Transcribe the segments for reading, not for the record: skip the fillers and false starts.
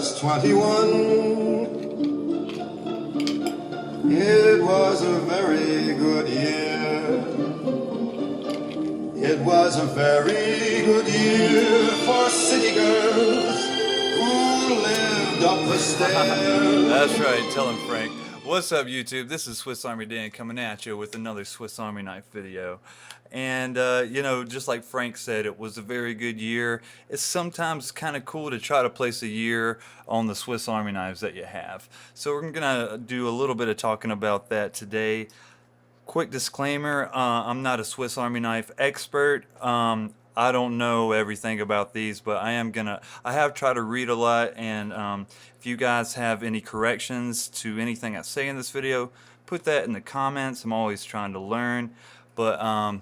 was 21. It was a very good year. It was a very good year for city girls who lived up the stairs. That's right, tell him, Frank. What's up, YouTube? This is Swiss Army Dan coming at you with another Swiss Army knife video. And, just like Frank said, it was a very good year. It's sometimes kind of cool to try to place a year on the Swiss Army knives that you have. So we're going to do a little bit of talking about that today. Quick disclaimer, I'm not a Swiss Army knife expert. I don't know everything about these, but I have tried to read a lot, and if you guys have any corrections to anything I say in this video, put that in the comments. I'm always trying to learn, but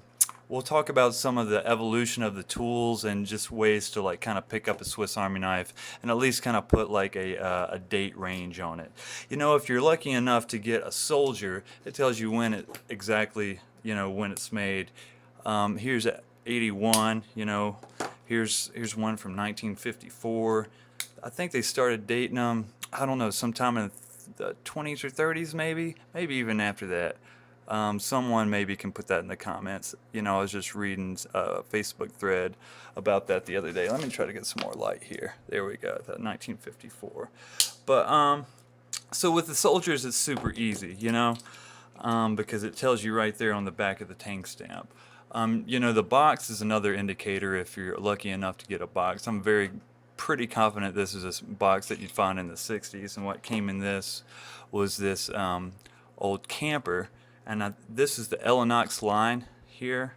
we'll talk about some of the evolution of the tools and just ways to like kind of pick up a Swiss Army knife and at least kind of put like a date range on it. You know, if you're lucky enough to get a Soldier, it tells you when it exactly, when it's made. Here's a 81, here's one from 1954. I think they started dating them, I don't know, sometime in the 20s or 30s, maybe even after that. Someone maybe can put that in the comments. I was just reading a Facebook thread about that the other day. Let me try to get some more light here. There we go, that 1954. But so with the Soldiers, it's super easy, because it tells you right there on the back of the tank stamp. The box is another indicator if you're lucky enough to get a box. I'm pretty confident this is a box that you'd find in the 60s, and what came in this was this old camper. And this is the Elinox line here,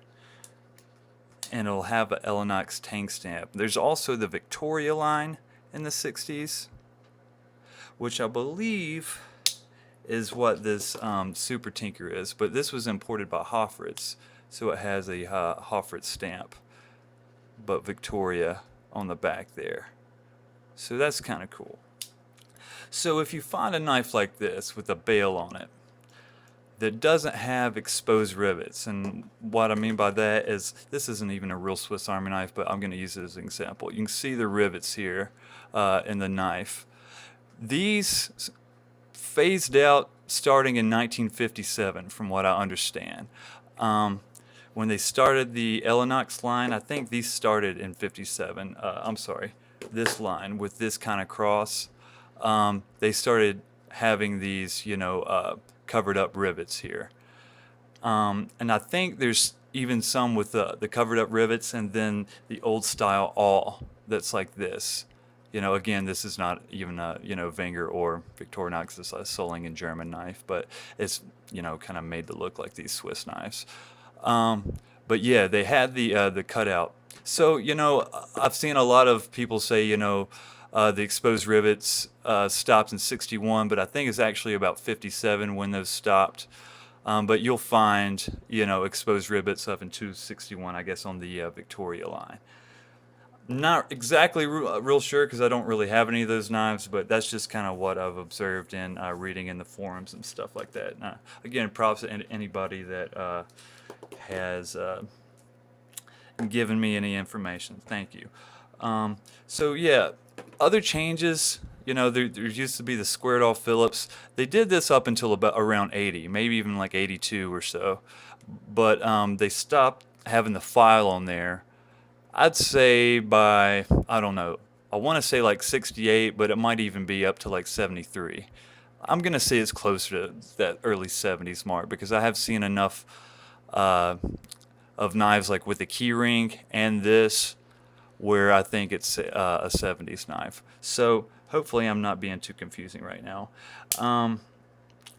and it'll have an Elinox tank stamp. There's also the Victoria line in the 60s, which I believe is what this Super Tinker is, but this was imported by Hofritz, so it has a Hofritz stamp, but Victoria on the back there. So that's kind of cool. So if you find a knife like this with a bail on it, that doesn't have exposed rivets, and what I mean by that is this isn't even a real Swiss Army knife, but I'm going to use it as an example. You can see the rivets here in the knife. These phased out starting in 1957 from what I understand. When they started the Elinox line, I think these started in 57. I'm sorry, this line with this kind of cross. They started having these, covered up rivets here, and I think there's even some with the covered up rivets, and then the old style awl that's like this. Again, this is not even a Wenger or Victorinox. It's a Solingen German knife, but it's kind of made to look like these Swiss knives. But yeah, they had the cutout. So I've seen a lot of people say the exposed rivets stopped in 61, but I think it's actually about 57 when those stopped. But you'll find, exposed rivets up in 261, I guess, on the Victoria line. Not exactly real sure because I don't really have any of those knives, but that's just kind of what I've observed in reading in the forums and stuff like that. Again, props to anybody that has given me any information. Thank you. So yeah. Other changes, there used to be the squared off Phillips. They did this up until about around 80, maybe even like 82 or so. But they stopped having the file on there, I'd say by, I don't know, I want to say like 68, but it might even be up to like 73. I'm going to say it's closer to that early 70s mark because I have seen enough of knives like with the key ring and this where I think it's a 70s knife. So hopefully I'm not being too confusing right now.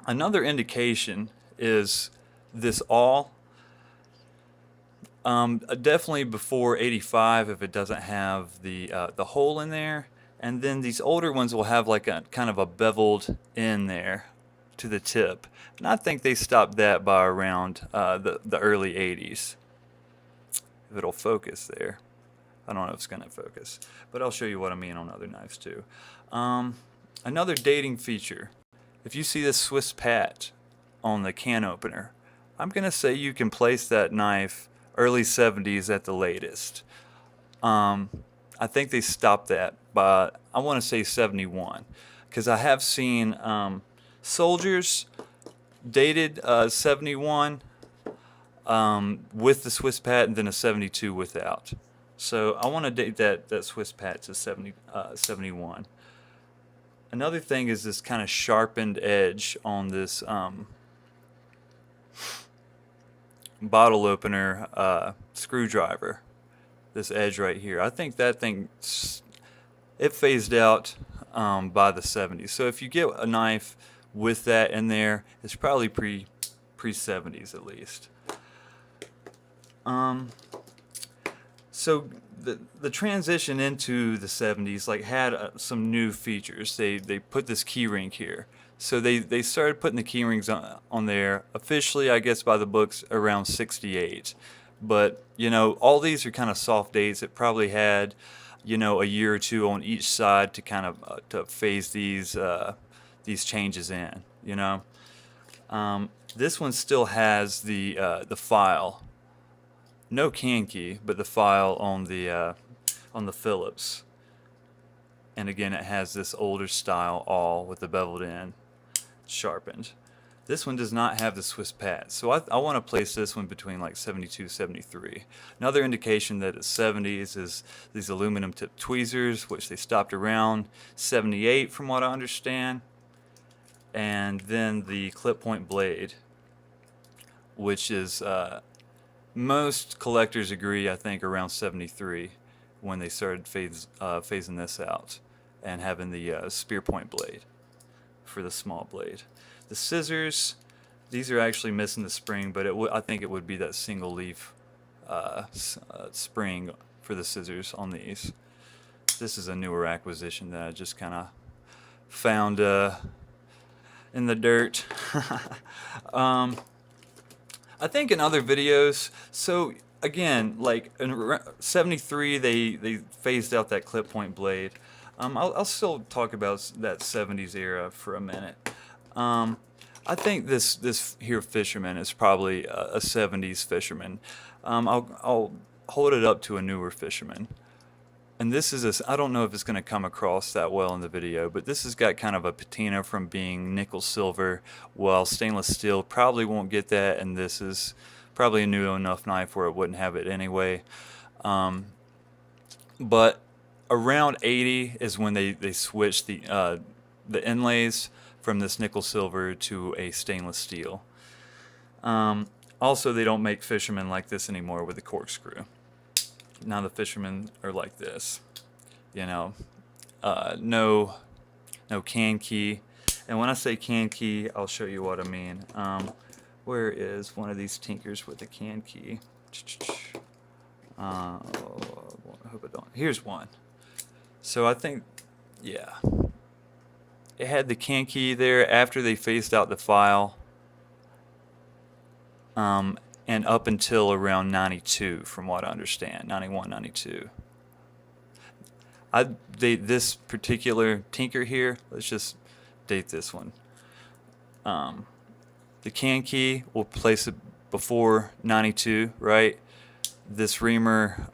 Another indication is this awl. Definitely before 85 if it doesn't have the hole in there. And then these older ones will have like a kind of a beveled in there to the tip. And I think they stopped that by around the early 80s. If it'll focus there. I don't know if it's going to focus, but I'll show you what I mean on other knives too. Another dating feature. If you see this Swiss patch on the can opener, I'm going to say you can place that knife early 70s at the latest. I think they stopped that by, I want to say 71, because I have seen soldiers dated 71 with the Swiss Pat, and then a 72 without. So I want to date that Swiss Pat to 71. Another thing is this kind of sharpened edge on this bottle opener screwdriver. This edge right here. I think that thing, it phased out by the 70s. So if you get a knife with that in there, it's probably pre 70s at least. So the transition into the 70s like had some new features. They put this key ring here. So they started putting the key rings on there officially, I guess, by the books around 68. But, you know, all these are kind of soft dates. It probably had, you know, a year or two on each side to kind of to phase these changes in, you know. This one still has the file. No can key, but the file on the Phillips. And again, it has this older style awl with the beveled end, sharpened. This one does not have the Swiss Pat, so I want to place this one between like 72, 73. Another indication that it's 70s is these aluminum tip tweezers, which they stopped around 78 from what I understand. And then the clip point blade, which is most collectors agree, I think, around 73 when they started phasing this out and having the spear point blade for the small blade. The scissors, these are actually missing the spring, but I think it would be that single leaf spring for the scissors on these. This is a newer acquisition that I just kind of found in the dirt. I think in other videos, so again, like in 73, they phased out that clip point blade. I'll still talk about that 70s era for a minute. I think this here fisherman is probably a 70s fisherman. I'll hold it up to a newer fisherman. And this is I don't know if it's going to come across that well in the video, but this has got kind of a patina from being nickel silver, while stainless steel probably won't get that, and this is probably a new enough knife where it wouldn't have it anyway. But around 80 is when they switched the inlays from this nickel silver to a stainless steel. Also, they don't make fishermen like this anymore with the corkscrew. Now the fishermen are like this, you know, no can key. And when I say can key, I'll show you what I mean. Where is one of these tinkers with a can key? I hope I don't. Here's one. So I think, yeah, it had the can key there after they phased out the file. And up until around 92, from what I understand, 91, 92. This particular tinker here, let's just date this one. The can key, we'll place it before 92, right? This reamer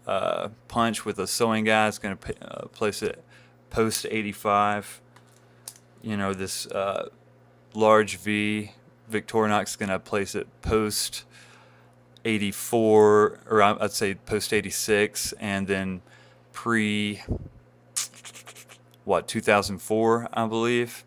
punch with a sewing guy is going to place it post 85. You know, this large V Victorinox is going to place it post 84, or I'd say post 86, and then pre 2004, I believe.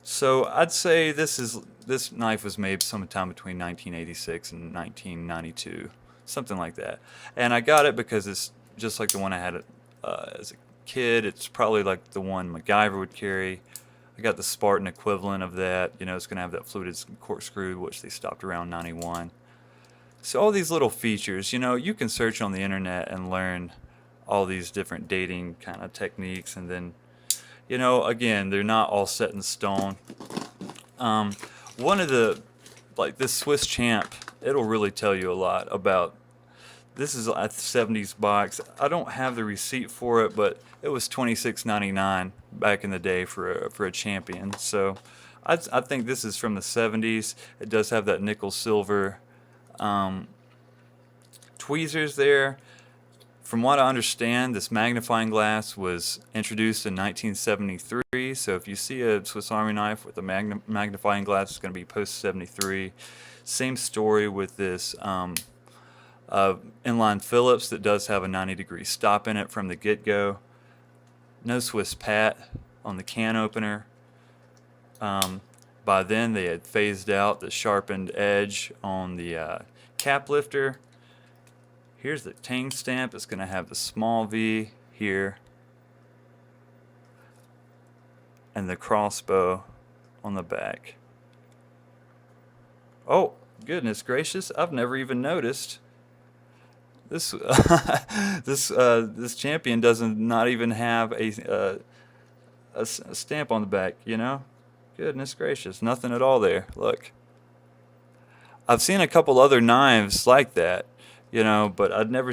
So I'd say this knife was made sometime between 1986 and 1992, something like that. And I got it because it's just like the one I had as a kid. It's probably like the one MacGyver would carry. I got the Spartan equivalent of that. You know, it's going to have that fluted corkscrew, which they stopped around 91. So all these little features, you know, you can search on the internet and learn all these different dating kind of techniques. And then, you know, again, they're not all set in stone. One of the, like this Swiss Champ, it'll really tell you a lot about. This is a 70s box. I don't have the receipt for it, but it was $26.99 back in the day for a Champion. So I think this is from the 70s. It does have that nickel silver tweezers there. From what I understand, this magnifying glass was introduced in 1973. So if you see a Swiss Army knife with a magnifying glass, it's going to be post 73. Same story with this inline Phillips that does have a 90-degree stop in it from the get-go. No Swiss Pat on the can opener. By then they had phased out the sharpened edge on the cap lifter. Here's the Tang stamp. It's going to have the small V here and the crossbow on the back. Oh, goodness gracious, I've never even noticed. This this champion doesn't not even have a stamp on the back, you know? Goodness gracious, nothing at all there. Look. I've seen a couple other knives like that, you know, but I never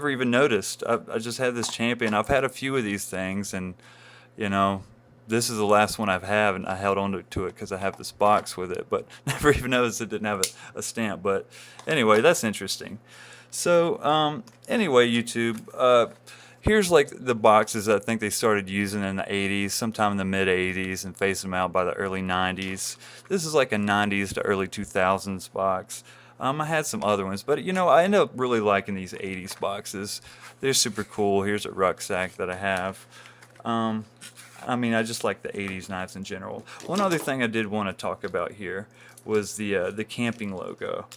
even noticed. I just had this champion. I've had a few of these things, and, you know, this is the last one I've had, and I held on to it because I have this box with it, but never even noticed it didn't have a stamp. But anyway, that's interesting. So, anyway, YouTube, here's like the boxes I think they started using in the 80s, sometime in the mid 80s, and phased them out by the early 90s. This is like a 90s to early 2000s box. I had some other ones, but you know, I ended up really liking these 80s boxes. They're super cool. Here's a rucksack that I have. I mean, I just like the 80s knives in general. One other thing I did want to talk about here was the camping logo.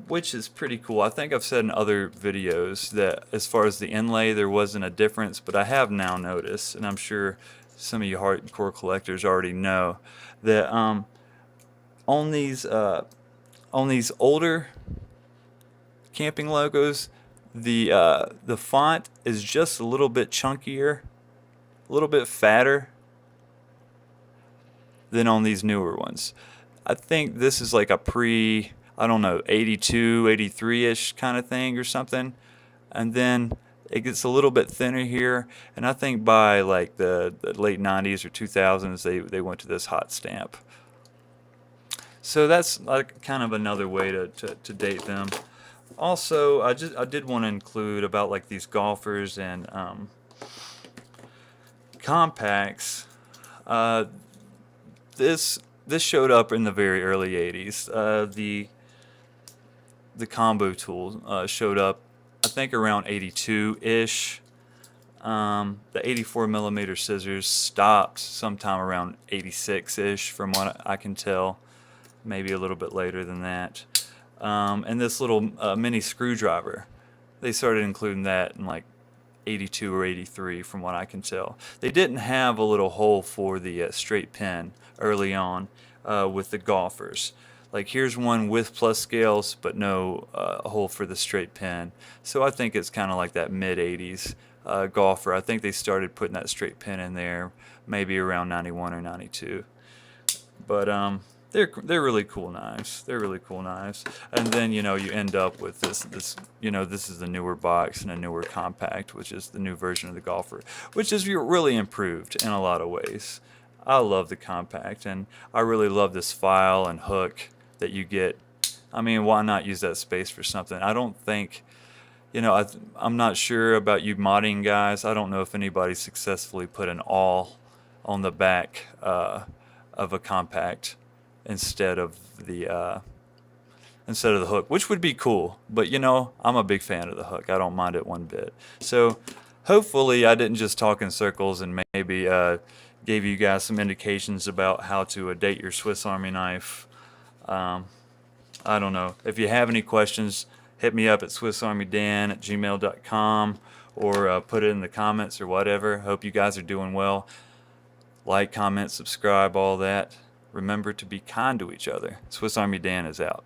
Which is pretty cool. I think I've said in other videos that as far as the inlay there wasn't a difference, but I have now noticed, and I'm sure some of you hardcore collectors already know, that on these older camping logos, the font is just a little bit chunkier, a little bit fatter than on these newer ones. I think this is like a I don't know, 82, 83-ish kind of thing or something. And then it gets a little bit thinner here. And I think by like the late 90s or 2000s, they went to this hot stamp. So that's like kind of another way to date them. Also, I did want to include about like these golfers and compacts. This showed up in the very early 80s. The combo tool showed up, I think, around 82-ish. The 84 millimeter scissors stopped sometime around 86-ish, from what I can tell, maybe a little bit later than that. And this little mini screwdriver, they started including that in like 82 or 83, from what I can tell. They didn't have a little hole for the straight pin early on with the golfers. Like here's one with plus scales, but no hole for the straight pin. So I think it's kind of like that mid 80s golfer. I think they started putting that straight pin in there maybe around 91 or 92. But they're really cool knives. They're really cool knives. And then, you know, you end up with this, you know, this is the newer box and a newer compact, which is the new version of the golfer, which is really improved in a lot of ways. I love the compact, and I really love this file and hook that you get. I mean, why not use that space for something? I don't think, you know, I'm not sure about you modding guys. I don't know if anybody successfully put an awl on the back of a compact instead of the hook, which would be cool. But you know, I'm a big fan of the hook. I don't mind it one bit. So hopefully I didn't just talk in circles, and maybe gave you guys some indications about how to date your Swiss Army knife. I don't know. If you have any questions, hit me up at swissarmydan@gmail.com, or put it in the comments or whatever. Hope you guys are doing well. Like, comment, subscribe, all that. Remember to be kind to each other. Swiss Army Dan is out.